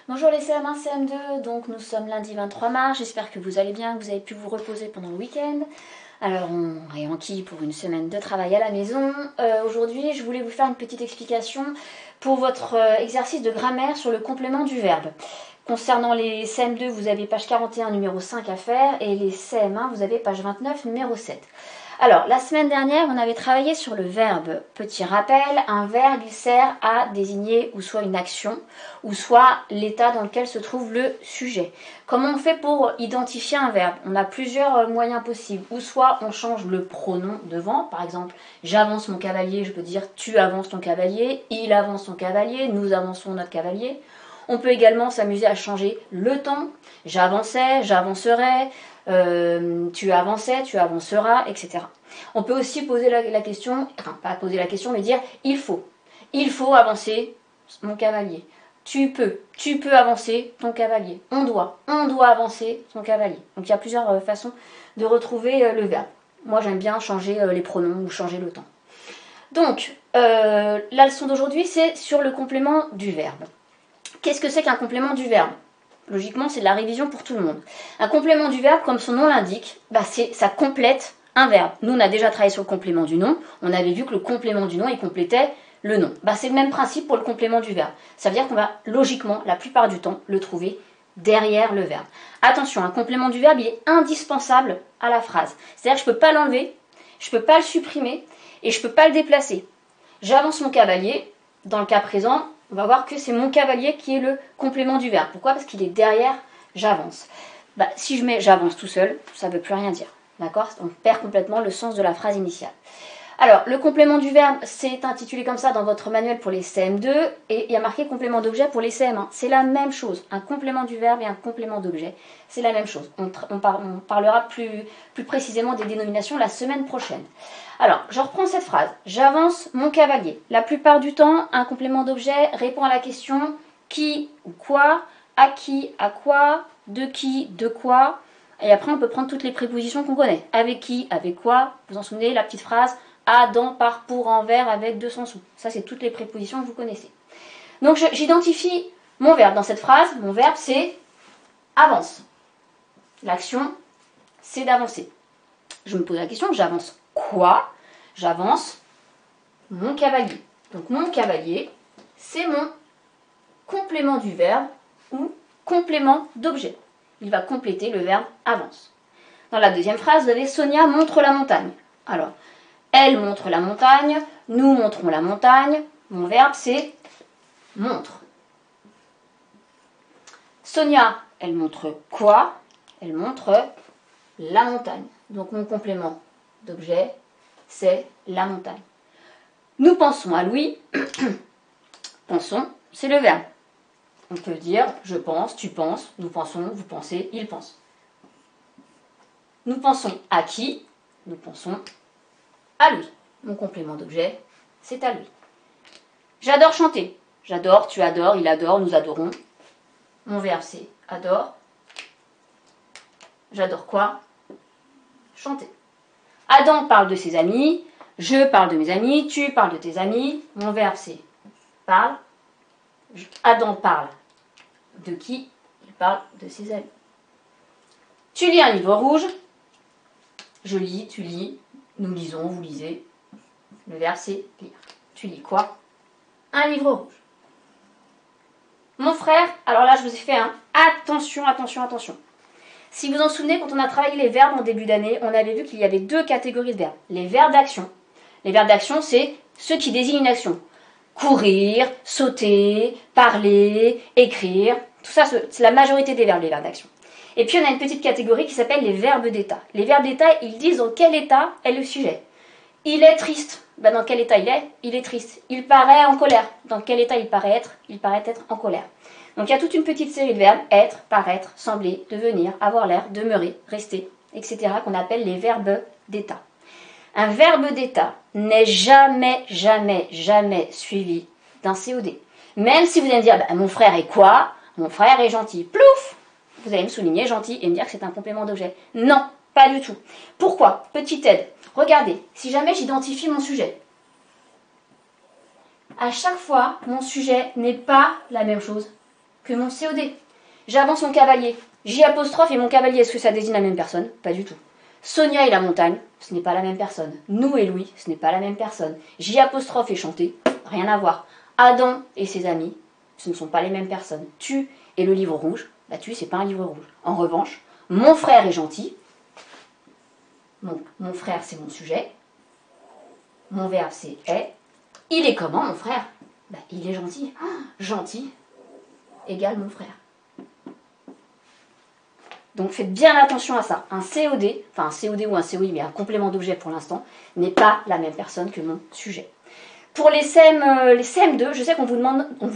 Bonjour les CM1, CM2, donc nous sommes lundi 23 mars, j'espère que vous allez bien, que vous avez pu vous reposer pendant le week-end. Alors on est enquis pour une semaine de travail à la maison. Aujourd'hui je voulais vous faire une petite explication pour votre exercice de grammaire sur le complément du verbe. Concernant les CM2, vous avez page 41 numéro 5 à faire et les CM1, vous avez page 29 numéro 7. Alors, la semaine dernière, on avait travaillé sur le verbe. Petit rappel, un verbe, il sert à désigner ou soit une action, ou soit l'état dans lequel se trouve le sujet. Comment on fait pour identifier un verbe? On a plusieurs moyens possibles. Ou soit on change le pronom devant, par exemple, j'avance mon cavalier, je peux dire tu avances ton cavalier, il avance son cavalier, nous avançons notre cavalier. On peut également s'amuser à changer le temps. J'avançais, j'avancerai, tu avançais, tu avanceras, etc. On peut aussi poser la question, enfin pas poser la question, mais dire il faut. Il faut avancer mon cavalier. Tu peux avancer ton cavalier. On doit avancer son cavalier. Donc il y a plusieurs façons de retrouver le verbe. Moi j'aime bien changer les pronoms ou changer le temps. Donc la leçon d'aujourd'hui c'est sur le complément du verbe. Qu'est-ce que c'est qu'un complément du verbe? Logiquement, c'est de la révision pour tout le monde. Un complément du verbe, comme son nom l'indique, ça complète un verbe. Nous, on a déjà travaillé sur le complément du nom. On avait vu que le complément du nom, il complétait le nom. C'est le même principe pour le complément du verbe. Ça veut dire qu'on va, logiquement, la plupart du temps, le trouver derrière le verbe. Attention, un complément du verbe, il est indispensable à la phrase. C'est-à-dire que je ne peux pas l'enlever, je ne peux pas le supprimer et je ne peux pas le déplacer. J'avance mon cavalier, dans le cas présent, on va voir que c'est mon cavalier qui est le complément du verbe. Pourquoi? Parce qu'il est derrière j'avance. Si je mets j'avance tout seul, ça ne veut plus rien dire. D'accord? On perd complètement le sens de la phrase initiale. Alors, le complément du verbe, c'est intitulé comme ça dans votre manuel pour les CM2 et il y a marqué complément d'objet pour les CM1. C'est la même chose. Un complément du verbe et un complément d'objet, c'est la même chose. On parlera plus précisément des dénominations la semaine prochaine. Alors, je reprends cette phrase. J'avance mon cavalier. La plupart du temps, un complément d'objet répond à la question qui ou quoi, à qui, à quoi, de quoi. Et après, on peut prendre toutes les prépositions qu'on connaît. Avec qui, avec quoi. Vous en souvenez, la petite phrase à, dans, par, pour, envers, avec, de, sans, sous. Ça, c'est toutes les prépositions que vous connaissez. Donc, j'identifie mon verbe dans cette phrase. Mon verbe, c'est avance. L'action, c'est d'avancer. Je me pose la question, j'avance quoi? J'avance mon cavalier. Donc, mon cavalier, c'est mon complément du verbe ou complément d'objet. Il va compléter le verbe avance. Dans la deuxième phrase, vous avez Sonia montre la montagne. Alors, elle montre la montagne, nous montrons la montagne. Mon verbe, c'est montre. Sonia, elle montre quoi? Elle montre la montagne. Donc, mon complément d'objet, c'est la montagne. Nous pensons à Louis. Pensons, c'est le verbe. On peut dire je pense, tu penses, nous pensons, vous pensez, il pense. Nous pensons à qui? Nous pensons à lui. Mon complément d'objet, c'est à lui. J'adore chanter. J'adore, tu adores, il adore, nous adorons. Mon verbe, c'est adore. J'adore quoi? Chanter. Adam parle de ses amis. Je parle de mes amis. Tu parles de tes amis. Mon verbe, c'est parle. Adam parle de qui? Il parle de ses amis. Tu lis un livre rouge. Je lis, tu lis, nous lisons, vous lisez. Le verbe, c'est lire. Tu lis quoi? Un livre rouge. Mon frère, alors là, je vous ai fait un attention, attention, attention. Si vous en souvenez, quand on a travaillé les verbes en début d'année, on avait vu qu'il y avait deux catégories de verbes. Les verbes d'action. Les verbes d'action, c'est ceux qui désignent une action. Courir, sauter, parler, écrire. Tout ça, c'est la majorité des verbes, les verbes d'action. Et puis, on a une petite catégorie qui s'appelle les verbes d'état. Les verbes d'état, ils disent dans quel état est le sujet. Il est triste. Dans quel état il est? Il est triste. Il paraît en colère. Dans quel état il paraît être? Il paraît être en colère. Donc, il y a toute une petite série de verbes. Être, paraître, sembler, devenir, avoir l'air, demeurer, rester, etc. qu'on appelle les verbes d'état. Un verbe d'état n'est jamais, jamais, jamais suivi d'un COD. Même si vous allez me dire, mon frère est quoi? Mon frère est gentil. Plouf! Vous allez me souligner gentil et me dire que c'est un complément d'objet. Non, pas du tout. Pourquoi? Petite aide. Regardez, si jamais j'identifie mon sujet, à chaque fois, mon sujet n'est pas la même chose que mon COD. J'avance mon cavalier. J apostrophe et mon cavalier, est-ce que ça désigne la même personne? Pas du tout. Sonia et la montagne, ce n'est pas la même personne. Nous et Louis, ce n'est pas la même personne. J apostrophe et chanter, rien à voir. Adam et ses amis, ce ne sont pas les mêmes personnes. Tu et le livre rouge, bah tu, c'est pas un livre rouge. En revanche, mon frère est gentil. Mon frère, c'est mon sujet. Mon verbe, c'est est. Il est comment, mon frère? Bah, il est gentil. Oh, gentil égale mon frère. Donc faites bien attention à ça. Un COD, enfin un COD ou un COI, mais un complément d'objet pour l'instant, n'est pas la même personne que mon sujet. Pour les CM2, je sais qu'on vous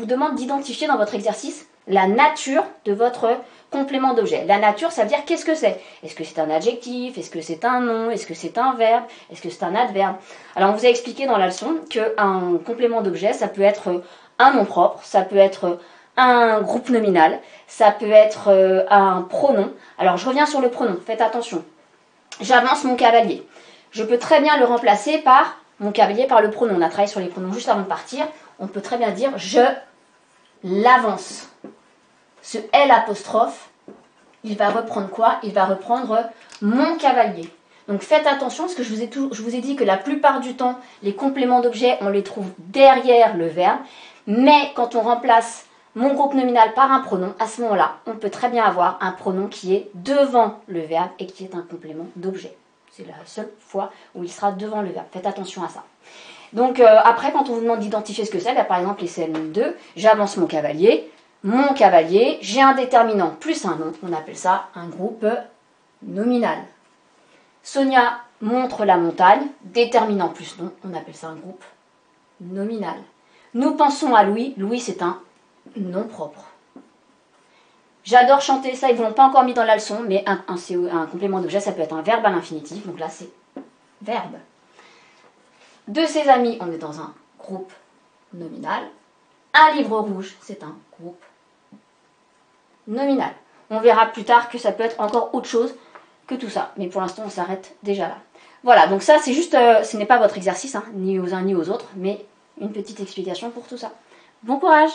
demande d'identifier dans votre exercice la nature de votre complément d'objet. La nature, ça veut dire qu'est-ce que c'est? Est-ce que c'est un adjectif? Est-ce que c'est un nom? Est-ce que c'est un verbe? Est-ce que c'est un adverbe? Alors on vous a expliqué dans la leçon qu'un complément d'objet, ça peut être un nom propre, ça peut être un groupe nominal, ça peut être un pronom. Alors je reviens sur le pronom, faites attention. J'avance mon cavalier. Je peux très bien le remplacer par mon cavalier par le pronom. On a travaillé sur les pronoms juste avant de partir. On peut très bien dire je l'avance. Ce L apostrophe, il va reprendre quoi? Il va reprendre mon cavalier. Donc faites attention parce que je vous ai dit que la plupart du temps, les compléments d'objet, on les trouve derrière le verbe. Mais quand on remplace mon groupe nominal par un pronom, à ce moment-là, on peut très bien avoir un pronom qui est devant le verbe et qui est un complément d'objet. C'est la seule fois où il sera devant le verbe. Faites attention à ça. Donc après, quand on vous demande d'identifier ce que c'est, par exemple les CM2, j'avance mon cavalier, j'ai un déterminant plus un nom, on appelle ça un groupe nominal. Sonia montre la montagne, déterminant plus nom, on appelle ça un groupe nominal. Nous pensons à Louis, Louis c'est un nom propre. J'adore chanter, ça ils ne l'ont pas encore mis dans la leçon, mais un complément d'objet, ça peut être un verbe à l'infinitif, donc là c'est verbe. De ses amis, on est dans un groupe nominal. Un livre rouge, c'est un groupe nominal. On verra plus tard que ça peut être encore autre chose que tout ça, mais pour l'instant on s'arrête déjà là. Voilà, donc ça c'est juste, ce n'est pas votre exercice, hein, ni aux uns ni aux autres, mais une petite explication pour tout ça. Bon courage!